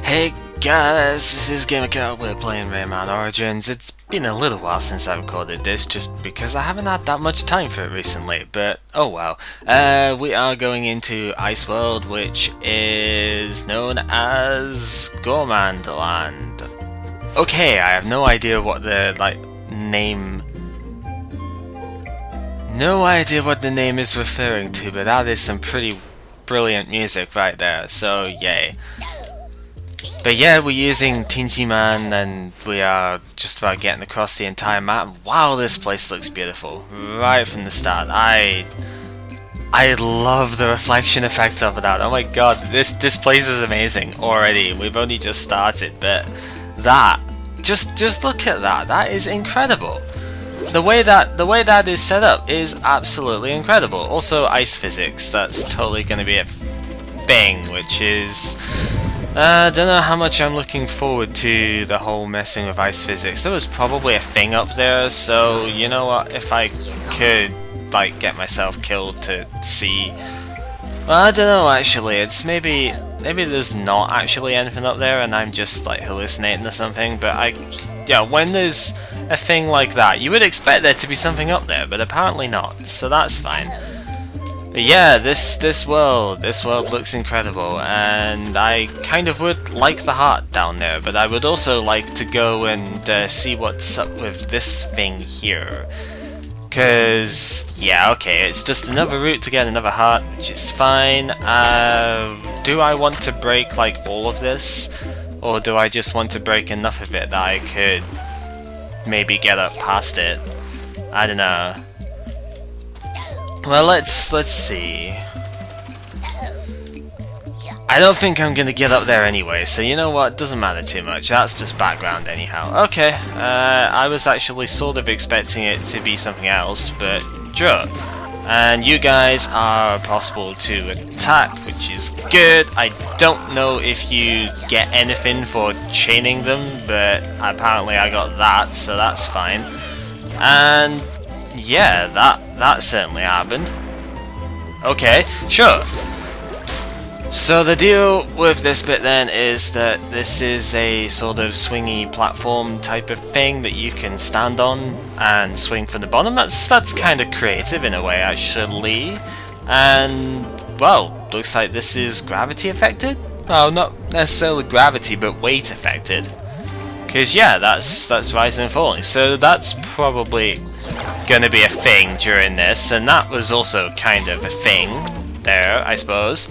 Hey guys, this is GamerCat. We're playing Rayman Origins. It's been a little while since I recorded this, just because I haven't had that much time for it recently, but oh well. We are going into Ice World, which is known as Gourmand Land. Okay, I have no idea what the, name... No idea what the name is referring to, but that is some pretty brilliant music right there, so yay. But yeah, we're using Teensy Man and we are just about getting across the entire map. Wow, this place looks beautiful right from the start. I love the reflection effect of that. Oh my god, this place is amazing already. We've only just started, but that just look at that. That is incredible. The way that is set up is absolutely incredible. Also ice physics, that's totally going to be a thing, which is I don't know how much I'm looking forward to the whole messing with ice physics. There was probably a thing up there, so you know what, if I could get myself killed to see. Well, I don't know actually, it's maybe there's not actually anything up there and I'm just hallucinating or something, but yeah, when there's a thing like that, you would expect there to be something up there, but apparently not, so that's fine. But yeah, this world looks incredible, and I kind of would like the heart down there, but I would also like to go and see what's up with this thing here. Cause yeah, okay, it's just another route to get another heart, which is fine. Do I want to break all of this, or do I just want to break enough of it that I could maybe get up past it? I don't know. Well, let's see. I don't think I'm gonna get up there anyway, so you know what, doesn't matter too much, that's just background anyhow. Okay, I was actually sort of expecting it to be something else, but sure. And you guys are possible to attack, which is good. I don't know if you get anything for chaining them, but apparently I got that, so that's fine. And yeah, that certainly happened. Okay, sure. So the deal with this bit then is that this is a sort of swingy platform type of thing that you can stand on and swing from the bottom. That's kind of creative in a way actually. And well, looks like this is gravity affected? Well, not necessarily gravity, but weight affected. Because yeah, that's rising and falling. So that's probably gonna be a thing during this, and that was also kind of a thing there, I suppose.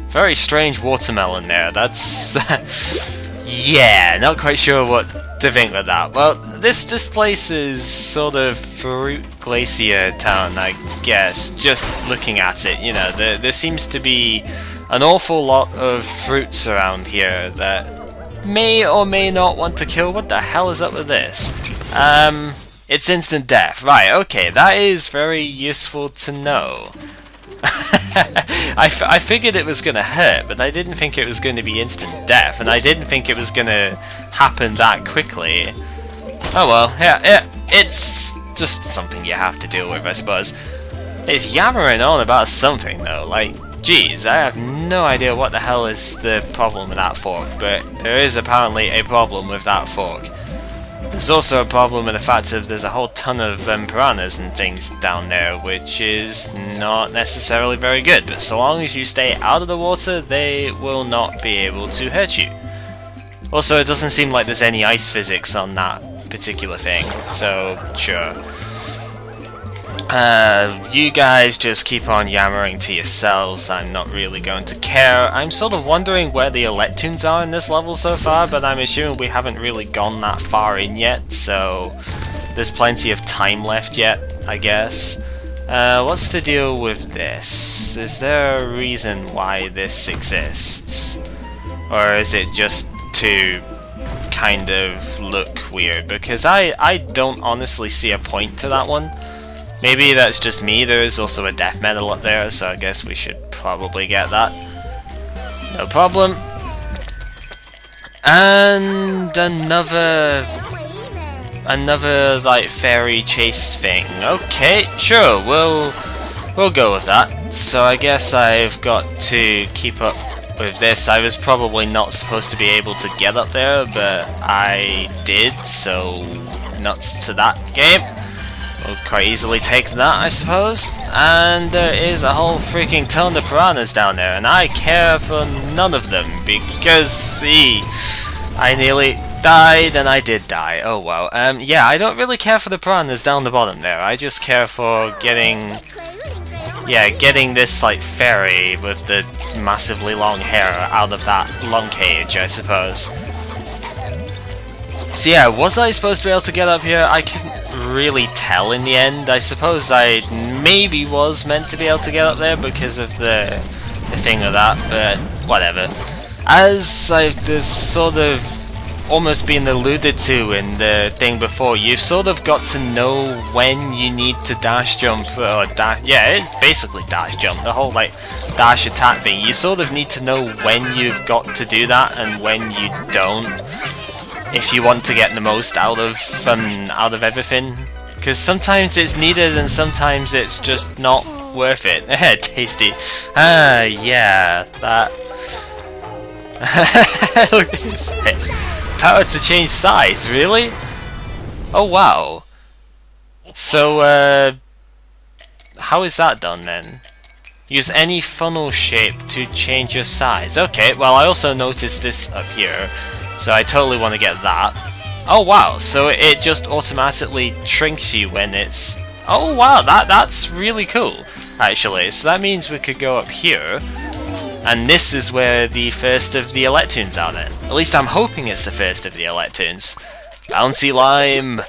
Very strange watermelon there, that's yeah, not quite sure what to think of that. Well, this place is sort of fruit glacier town, I guess, just looking at it, you know, there seems to be an awful lot of fruits around here that may or may not want to kill. What the hell is up with this? It's instant death. Right, okay, that is very useful to know. I figured it was going to hurt, but I didn't think it was going to be instant death, and I didn't think it was going to happen that quickly. Oh well, yeah, it's just something you have to deal with, I suppose. It's yammering on about something, though, geez, I have no idea what the hell is the problem with that fork, but there is apparently a problem with that fork. There's also a problem with the fact that there's a whole ton of piranhas and things down there, which is not necessarily very good, but so long as you stay out of the water, they will not be able to hurt you. Also, it doesn't seem like there's any ice physics on that particular thing, so sure. You guys just keep on yammering to yourselves, I'm not really going to care. I'm sort of wondering where the Electoons are in this level so far, but I'm assuming we haven't really gone that far in yet, so there's plenty of time left yet, I guess. What's the deal with this? Is there a reason why this exists? Or is it just to kind of look weird? Because I don't honestly see a point to that one. Maybe that's just me, there is also a death medal up there, so I guess we should probably get that. No problem. And another fairy chase thing. Okay, sure, we'll go with that. So I guess I've got to keep up with this. I was probably not supposed to be able to get up there, but I did, so nuts to that game. We'll quite easily take that, I suppose. And there is a whole freaking ton of piranhas down there, and I care for none of them, because, I nearly died, and I did die. Oh well. Yeah, I don't really care for the piranhas down the bottom there. I just care for getting this, like, fairy with the massively long hair out of that long cage, I suppose. So yeah, was I supposed to be able to get up here? I couldn't really tell in the end. I suppose I maybe was meant to be able to get up there because of the thing of that, but whatever. As there's sort of almost been alluded to in the thing before, you've sort of got to know when you need to dash jump, or yeah, it's basically dash jump, the whole like dash attack thing. You sort of need to know when you've got to do that and when you don't, if you want to get the most out of everything. Because sometimes it's needed and sometimes it's just not worth it. Tasty. Yeah, that. Look at this. Power to change sides, really? Oh wow. So, how is that done then? Use any funnel shape to change your size. Okay, well I also noticed this up here, so I totally want to get that. Oh wow, so it just automatically shrinks you when it's... Oh wow, that's really cool, actually. So that means we could go up here, and this is where the first of the Electoons are then. At least I'm hoping it's the first of the Electoons. Bouncy Lime!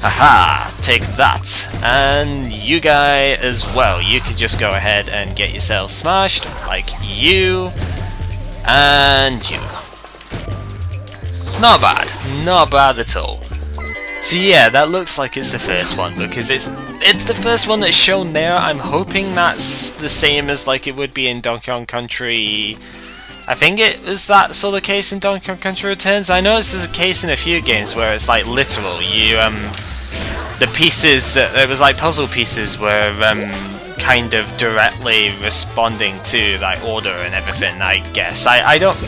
Haha! Take that! And you guy as well. You could just go ahead and get yourself smashed, like you, and you. Not bad. Not bad at all. So yeah, that looks like it's the first one, because it's the first one that's shown there. I'm hoping that's the same as like it would be in Donkey Kong Country. I think it was that sort of case in Donkey Kong Country Returns. I know this is a case in a few games where it's like literal. You the pieces, it was like puzzle pieces were kind of directly responding to like order and everything. I guess I don't.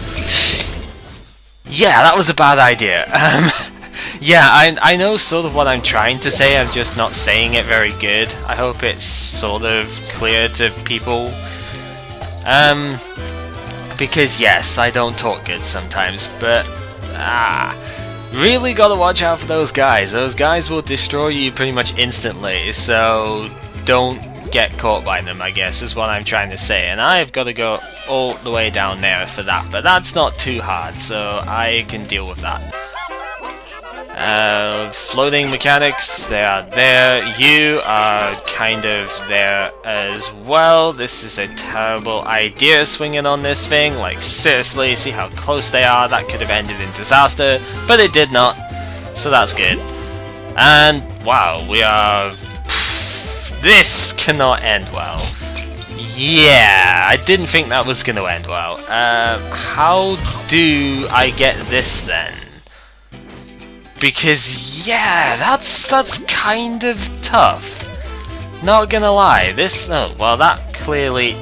Yeah, that was a bad idea. Yeah, I know sort of what I'm trying to say, I'm just not saying it very good. I hope it's sort of clear to people. Because yes, I don't talk good sometimes, but really gotta watch out for those guys. Those guys will destroy you pretty much instantly, so don't get caught by them, I guess, is what I'm trying to say. And I've got to go all the way down there for that, but that's not too hard, so I can deal with that. Floating mechanics, they are there. You are kind of there as well. This is a terrible idea, swinging on this thing. Like, seriously, see how close they are? That could have ended in disaster, but it did not, so that's good. And, wow, we are... This cannot end well. Yeah, I didn't think that was going to end well. How do I get this then? Because, yeah, that's kind of tough. Not gonna lie, this... Oh, well, that clearly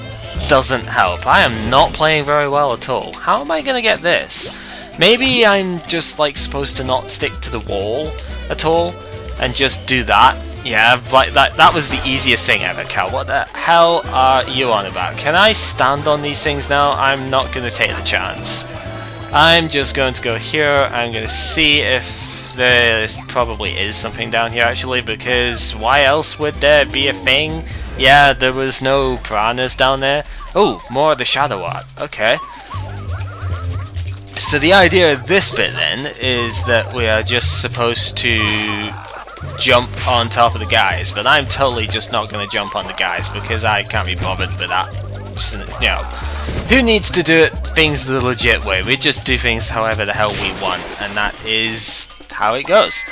doesn't help. I am not playing very well at all. How am I gonna get this? Maybe I'm just, like, supposed to not stick to the wall at all and just do that. Yeah, like, that was the easiest thing ever, Cal. What the hell are you on about? Can I stand on these things now? I'm not gonna take the chance. I'm just going to go here. I'm gonna see if... There probably is something down here actually, because why else would there be a thing? Yeah, there was no piranhas down there. Oh, more of the shadow art. Okay. So the idea of this bit then is that we are just supposed to jump on top of the guys, but I'm totally just not going to jump on the guys because I can't be bothered with that. Just, you know, who needs to do things the legit way? We just do things however the hell we want, and that is how it goes.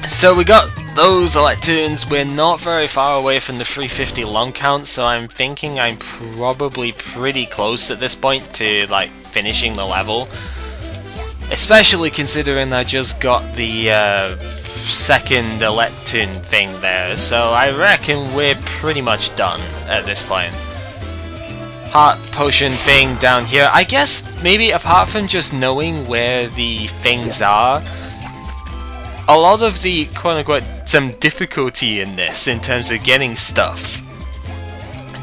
So we got those Electoons. We're not very far away from the 350 long count, so I'm thinking I'm probably pretty close at this point to like finishing the level. Especially considering I just got the second Electoon thing there, so I reckon we're pretty much done at this point. heart potion thing down here. I guess maybe apart from just knowing where the things are, a lot of the quote-unquote some difficulty in this in terms of getting stuff.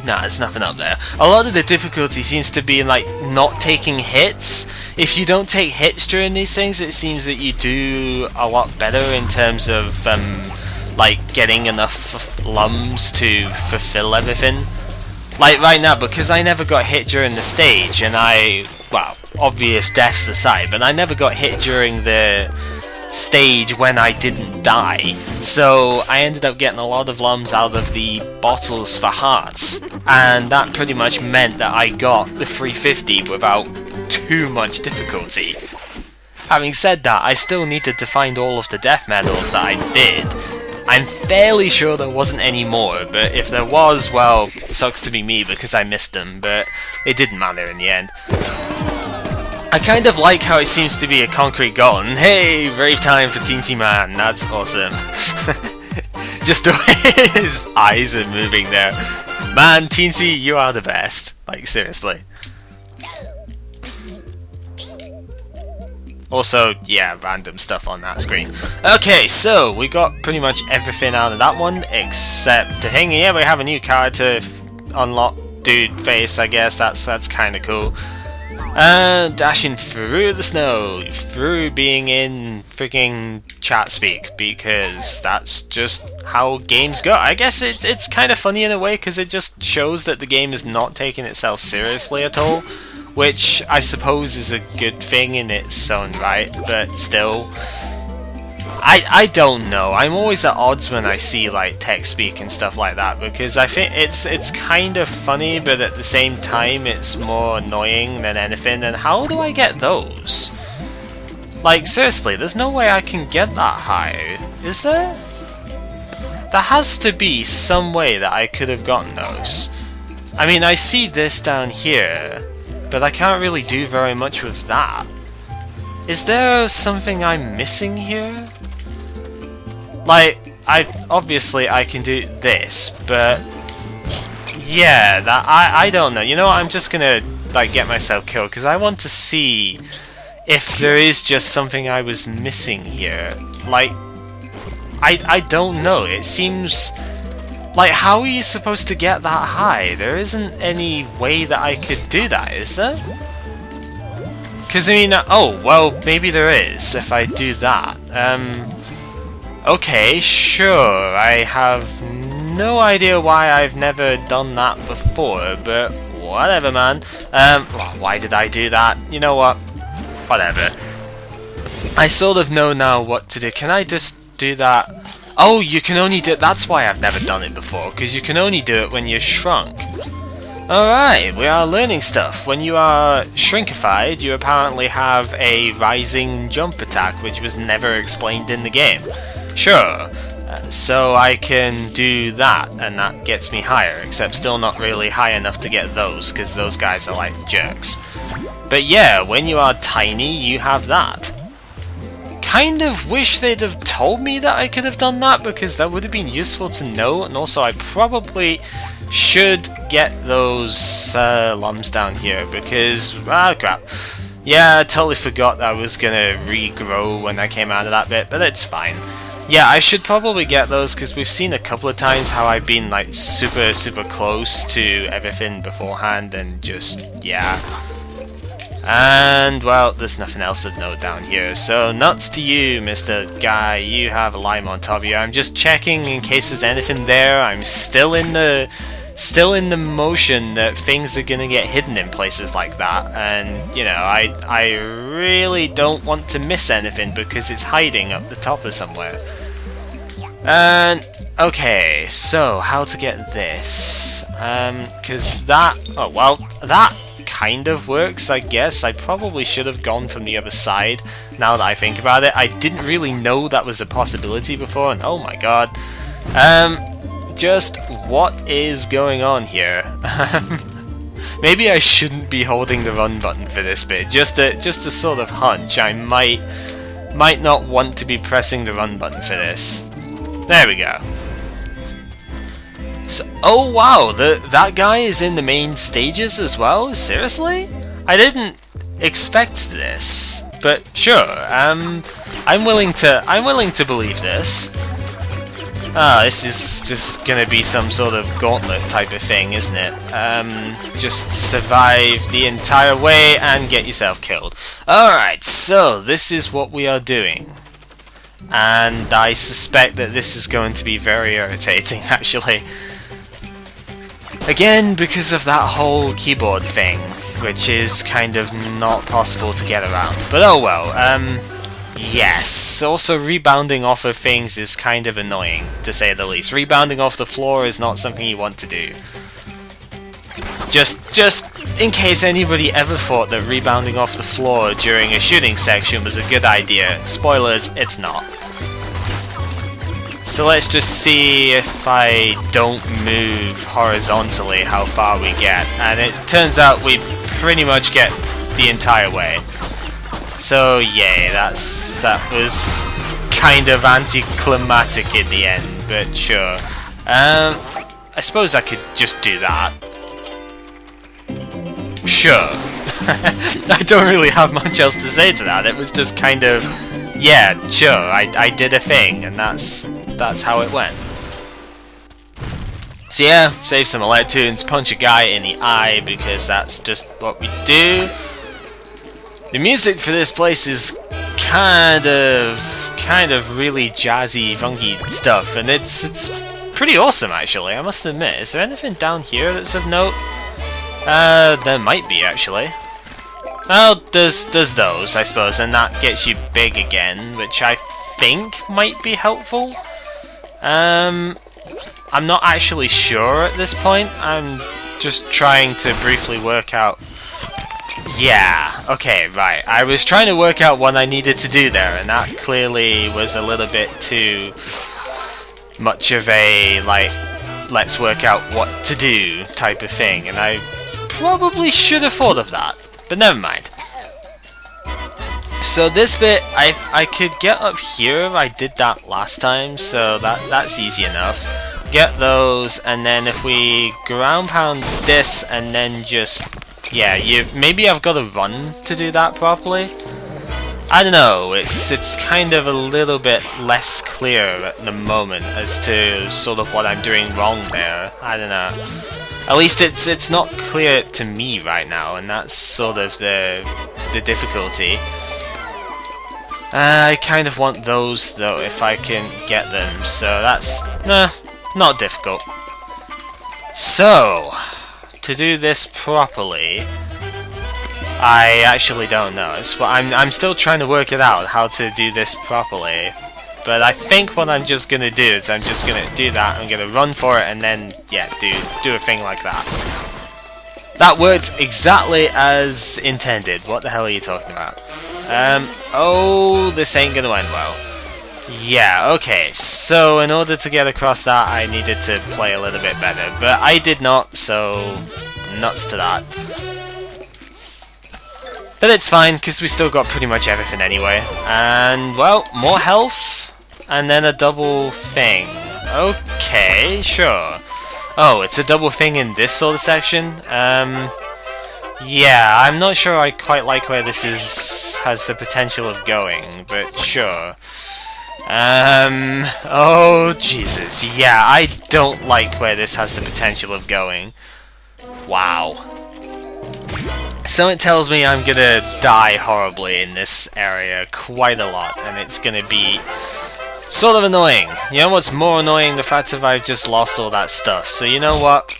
Nah, there's nothing up there. A lot of the difficulty seems to be in like not taking hits. If you don't take hits during these things, it seems that you do a lot better in terms of like getting enough lums to fulfill everything. Like right now, because I never got hit during the stage, and well, obvious deaths aside, but I never got hit during the stage when I didn't die, so I ended up getting a lot of lums out of the bottles for hearts, and that pretty much meant that I got the 350 without too much difficulty. Having said that, I still needed to find all of the death medals that I did. I'm fairly sure there wasn't any more, but if there was, well, sucks to be me because I missed them, but it didn't matter in the end. I kind of like how it seems to be a concrete goal, and hey, rave time for Teensy Man, that's awesome. Just the way his eyes are moving there. Man, Teensy, you are the best. Like, seriously. Also, yeah, random stuff on that screen. Okay, so we got pretty much everything out of that one, except the thing. Yeah, we have a new character unlock, dude face, I guess, that's kind of cool. Dashing through the snow, through being in freaking chat speak, because that's just how games go. I guess it's kind of funny in a way, because it just shows that the game is not taking itself seriously at all, which I suppose is a good thing in its own right, but still, I don't know. I'm always at odds when I see like text speak and stuff like that, because I think it's kind of funny, but at the same time it's more annoying than anything. And how do I get those? Like, seriously, there's no way I can get that high, is there? There has to be some way that I could have gotten those. I mean, I see this down here, but I can't really do very much with that. Is there something I'm missing here? Like, obviously I can do this, but yeah, that I don't know. You know what? I'm just gonna like get myself killed because I want to see if there is just something I was missing here. Like, I don't know. It seems like, how are you supposed to get that high? There isn't any way that I could do that, is there? Because I mean, oh well, maybe there is if I do that. Okay, sure, I have no idea why I've never done that before, but whatever, man. Why did I do that? You know what? Whatever. I sort of know now what to do. Can I just do that? Oh, you can only do it. That's why I've never done it before, because you can only do it when you're shrunk. Alright, we are learning stuff. When you are shrinkified, you apparently have a rising jump attack, which was never explained in the game. Sure, so I can do that, and that gets me higher, except still not really high enough to get those, because those guys are like jerks. But yeah, when you are tiny, you have that. Kind of wish they'd have told me that I could have done that, because that would have been useful to know, and also I probably should get those lums down here, because, ah crap. Yeah, I totally forgot that I was gonna regrow when I came out of that bit, but it's fine. Yeah, I should probably get those, because we've seen a couple of times how I've been like super close to everything beforehand, and just, yeah. And, well, there's nothing else of note down here, so nuts to you, Mr. Guy, you have a lime on top of you. I'm just checking in case there's anything there. I'm still in the motion that things are gonna get hidden in places like that, and, you know, I really don't want to miss anything because it's hiding up the top of somewhere. And, okay, so, how to get this? Because that, oh, well, that kind of works, I guess. I probably should have gone from the other side, now that I think about it. I didn't really know that was a possibility before, and oh my god. Just what is going on here? Maybe I shouldn't be holding the run button for this bit. Just a sort of hunch. I might not want to be pressing the run button for this. There we go. So, oh wow, that guy is in the main stages as well? Seriously? I didn't expect this, but sure. I'm willing to believe this. Ah, this is just gonna be some sort of gauntlet type of thing, isn't it? Just survive the entire way and get yourself killed. Alright, so this is what we are doing. And I suspect that this is going to be very irritating, actually. Again, because of that whole keyboard thing, which is kind of not possible to get around. But oh well, yes. Also, rebounding off of things is kind of annoying, to say the least. Rebounding off the floor is not something you want to do. Just in case anybody ever thought that rebounding off the floor during a shooting section was a good idea, spoilers, it's not. So let's just see if I don't move horizontally how far we get. And it turns out we pretty much get the entire way. So yay, that was kind of anticlimactic in the end, but sure. I suppose I could just do that. Sure. I don't really have much else to say to that. It was just kind of, yeah, sure, I did a thing, and that's how it went. So yeah, save some electoons, punch a guy in the eye, because that's just what we do. The music for this place is kind of really jazzy, funky stuff, and it's pretty awesome actually, I must admit. Is there anything down here that's of note? There might be actually. Well, there's those, I suppose, and that gets you big again, which I think might be helpful. I'm not actually sure at this point. I'm just trying to briefly work out. Yeah, okay, right. I was trying to work out what I needed to do there, and that clearly was a little bit too much of a, like, let's work out what to do type of thing, and I probably should have thought of that, but never mind. So this bit, I could get up here. I did that last time, so that's easy enough. Get those, and then if we ground pound this, and then just, yeah, maybe I've got to run to do that properly. I don't know. It's kind of a little bit less clear at the moment as to sort of what I'm doing wrong there. I don't know. At least it's not clear to me right now, and that's sort of the difficulty. I kind of want those though, if I can get them, so that's not difficult. So, to do this properly, I actually don't know. I'm still trying to work it out, how to do this properly. But I think what I'm just gonna do is I'm just gonna do that, I'm gonna run for it, and then, yeah, do a thing like that. That worked exactly as intended. What the hell are you talking about? Oh, this ain't gonna end well. Yeah, okay, so in order to get across that, I needed to play a little bit better, but I did not, so nuts to that. But it's fine, because we still got pretty much everything anyway. And, well, more health, and then a double thing. Okay, sure. Oh, it's a double thing in this sort of section? Yeah, I'm not sure I quite like where this has the potential of going, but sure. Oh, Jesus. Yeah, I don't like where this has the potential of going. Wow. So it tells me I'm gonna die horribly in this area quite a lot, and it's gonna be sort of annoying. You know what's more annoying? The fact that I've just lost all that stuff. So you know what?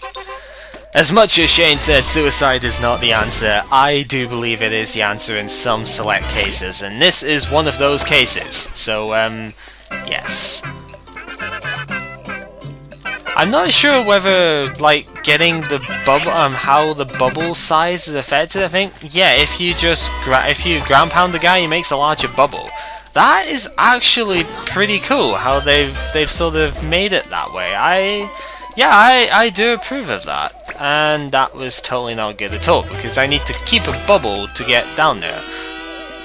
As much as Shane said suicide is not the answer, I do believe it is the answer in some select cases, and this is one of those cases. So, yes. I'm not sure whether, like, getting the bubble, how the bubble size is affected. I think, yeah, if you just ground pound the guy, he makes a larger bubble. That is actually pretty cool. How they've sort of made it that way. I do approve of that. And that was totally not good at all, because I need to keep a bubble to get down there.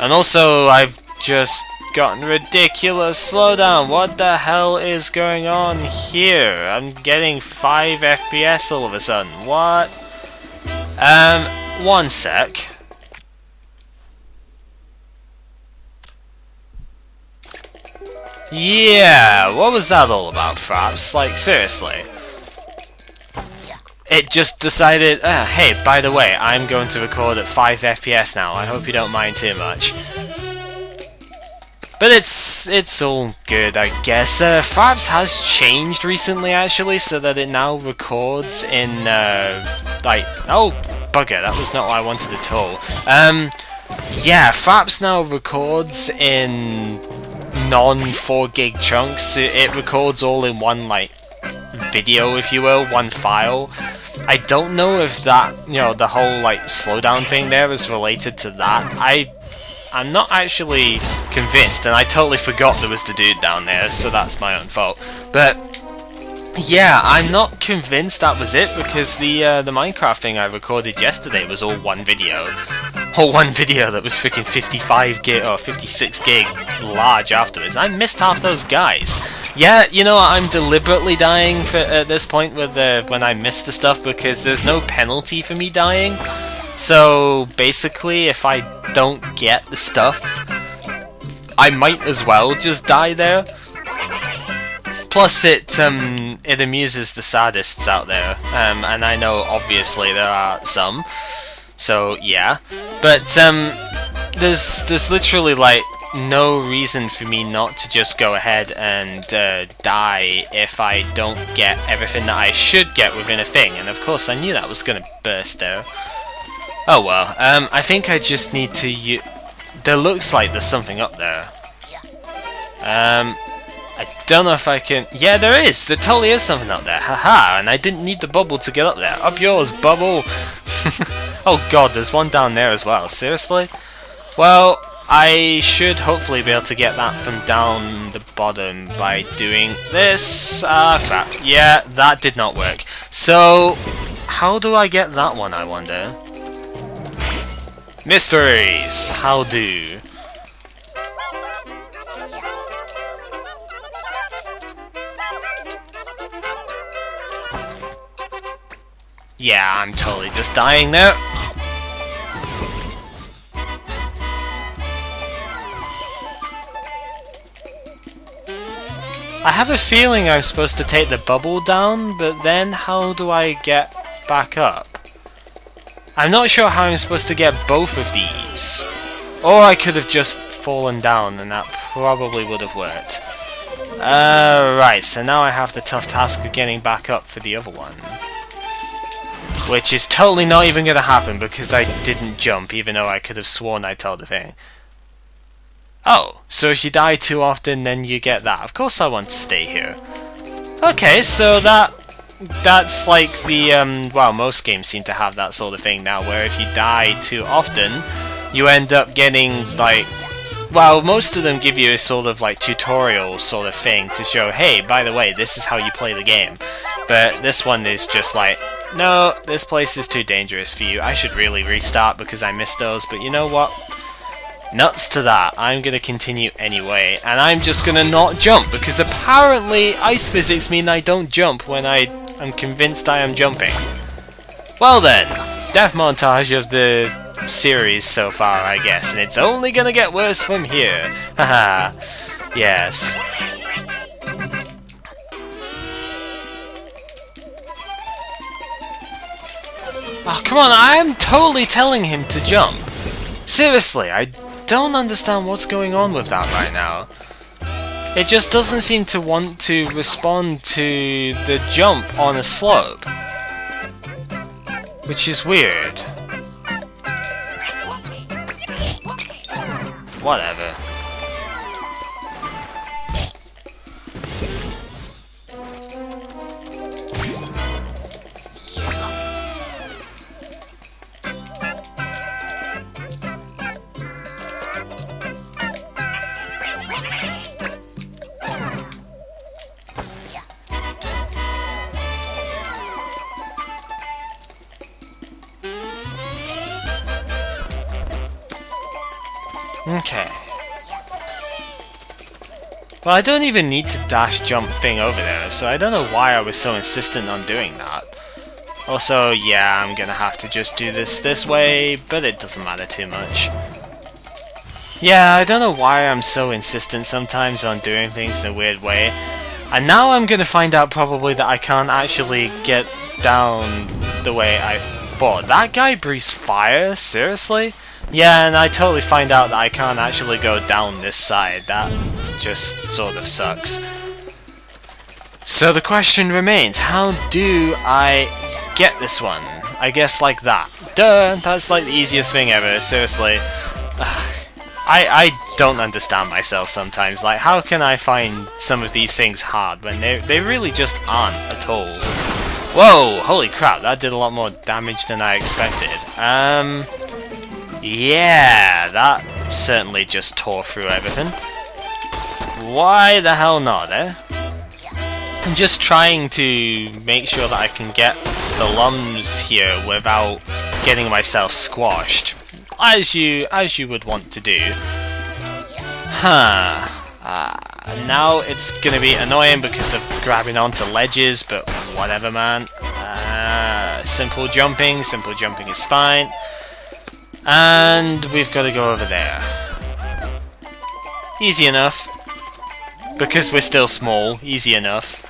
And also, I've just gotten ridiculous. Slow down. What the hell is going on here? I'm getting 5 FPS all of a sudden. What? One sec. Yeah, what was that all about, Fraps? Like, seriously. It just decided, hey, by the way, I'm going to record at 5 FPS now. I hope you don't mind too much. But it's all good, I guess. Fraps has changed recently, actually, so that it now records in, like... Oh, bugger, that was not what I wanted at all. Yeah, Fraps now records in non-4 gig chunks. It records all in one, like, video, if you will, one file. I don't know if that, you know, the whole, like, slowdown thing there is related to that. I'm not actually convinced, and I totally forgot there was the dude down there, so that's my own fault. But yeah, I'm not convinced that was it, because the Minecraft thing I recorded yesterday was all one video. Whole one video that was freaking 55 gig or 56 gig large afterwards. I missed half those guys. Yeah, you know, I'm deliberately dying at this point with when I miss the stuff, because there's no penalty for me dying. So basically, if I don't get the stuff, I might as well just die there. Plus, it amuses the sadists out there, and I know obviously there are some. So yeah, but there's literally like no reason for me not to just go ahead and die if I don't get everything that I should get within a thing. And of course, I knew that was gonna burst there. Oh well, I think I just need to there looks like there's something up there. I don't know if I can... Yeah, there is! There totally is something up there. Haha, and I didn't need the bubble to get up there. Up yours, bubble! Oh god, there's one down there as well. Seriously? Well, I should hopefully be able to get that from down the bottom by doing this. Ah, crap. Yeah, that did not work. So, how do I get that one, I wonder? Mysteries! How do? Yeah, I'm totally just dying there. I have a feeling I'm supposed to take the bubble down, but then how do I get back up? I'm not sure how I'm supposed to get both of these. Or I could have just fallen down, and that probably would have worked. Right, so now I have the tough task of getting back up for the other one. Which is totally not even going to happen because I didn't jump, even though I could have sworn I told the thing. Oh, so if you die too often, then you get that. Of course I want to stay here. Okay, so that's like the, well, most games seem to have that sort of thing now, where if you die too often, you end up getting, like, well, most of them give you a sort of, like, tutorial sort of thing to show, hey, by the way, this is how you play the game. But this one is just like, no, this place is too dangerous for you. I should really restart because I missed those, but you know what? Nuts to that. I'm gonna continue anyway, and I'm just gonna not jump, because apparently ice physics mean I don't jump when I'm convinced I am jumping. Well then, death montage of the series so far, I guess, and it's only gonna get worse from here. Haha. Yes. Oh, come on, I'm totally telling him to jump. Seriously, I don't understand what's going on with that right now. It just doesn't seem to want to respond to the jump on a slope. Which is weird. Whatever. Okay. Well, I don't even need to dash jump thing over there, so I don't know why I was so insistent on doing that. Also, yeah, I'm gonna have to just do this way, but it doesn't matter too much. Yeah, I don't know why I'm so insistent sometimes on doing things in a weird way. And now I'm gonna find out probably that I can't actually get down the way I thought. That guy breathes fire? Seriously? Yeah, and I totally find out that I can't actually go down this side. That just sort of sucks. So the question remains, how do I get this one? I guess like that. Duh, that's like the easiest thing ever, seriously. I don't understand myself sometimes. Like, how can I find some of these things hard when they really just aren't at all? Whoa, holy crap, that did a lot more damage than I expected. Yeah, that certainly just tore through everything. Why the hell not, eh? I'm just trying to make sure that I can get the lums here without getting myself squashed, as you would want to do. Huh. Now it's gonna be annoying because of grabbing onto ledges, but whatever, man. Simple jumping is fine. And we've got to go over there. Easy enough. Because we're still small, easy enough.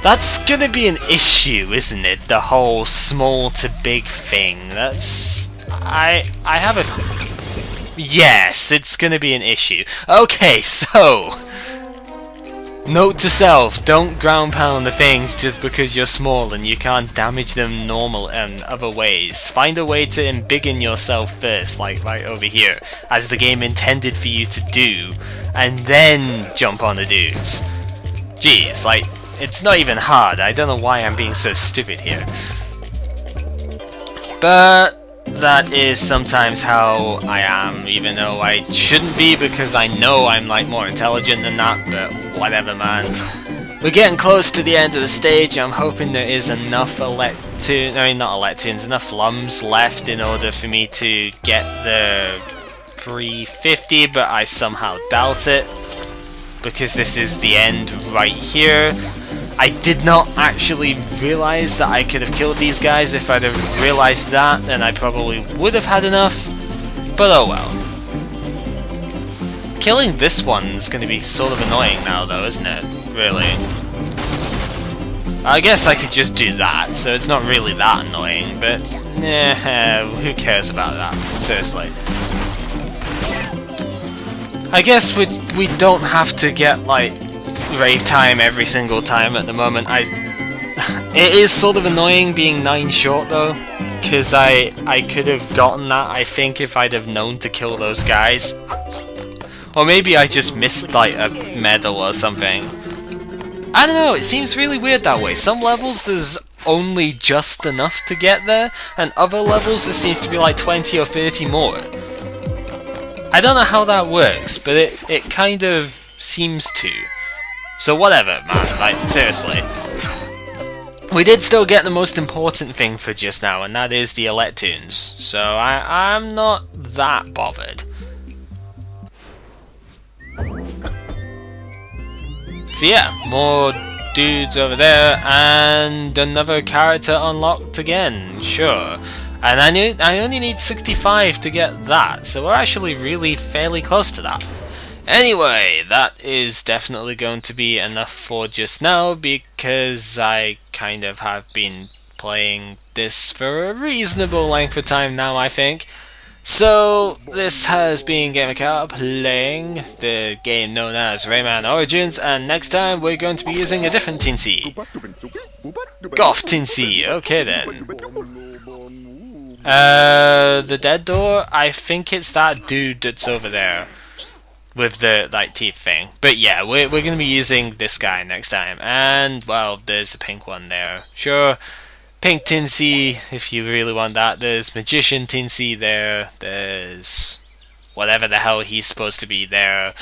That's gonna be an issue, isn't it? The whole small to big thing. That's... I have a... Yes, it's gonna be an issue. Okay, so... Note to self, don't ground pound the things just because you're small and you can't damage them normal and other ways. Find a way to embiggen yourself first, like right over here, as the game intended for you to do, and then jump on the dudes. Jeez, like, it's not even hard. I don't know why I'm being so stupid here. But that is sometimes how I am, even though I shouldn't be because I know I'm like more intelligent than that, but whatever, man. We're getting close to the end of the stage. I'm hoping there is enough enough lums left in order for me to get the 350, but I somehow doubt it, because this is the end right here. I did not actually realize that I could have killed these guys. If I'd have realized that, then I probably would have had enough, but oh well. Killing this one's going to be sort of annoying now though, isn't it? Really. I guess I could just do that, so it's not really that annoying, but who cares about that, seriously. I guess we don't have to get, like, rave time every single time at the moment. It is sort of annoying being 9 short though, because I could have gotten that, I think, if I'd have known to kill those guys. Or maybe I just missed like a medal or something. I don't know, it seems really weird that way. Some levels there's only just enough to get there, and other levels there seems to be like 20 or 30 more. I don't know how that works, but it kind of seems to. So whatever, man, like, seriously. We did still get the most important thing for just now, and that is the Electoons. So I'm not that bothered. So yeah, more dudes over there, and another character unlocked again, sure. And I only need 65 to get that, so we're actually really fairly close to that. Anyway, that is definitely going to be enough for just now, because I kind of have been playing this for a reasonable length of time now, I think. So, this has been GamerCat playing the game known as Rayman Origins, and next time we're going to be using a different Tinsy. Golf Tinsy, okay then. The dead door? I think it's that dude that's over there with the like teeth thing. But yeah, we're going to be using this guy next time. And, well, there's a pink one there. Sure. Pink Tinsy, if you really want that. There's Magician Tinsy there. There's whatever the hell he's supposed to be there.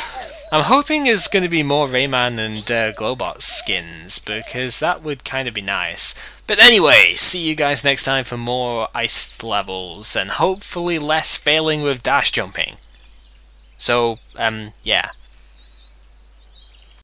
I'm hoping there's going to be more Rayman and Glowbot skins, because that would kind of be nice. But anyway, see you guys next time for more ice levels, and hopefully less failing with dash jumping. So, yeah.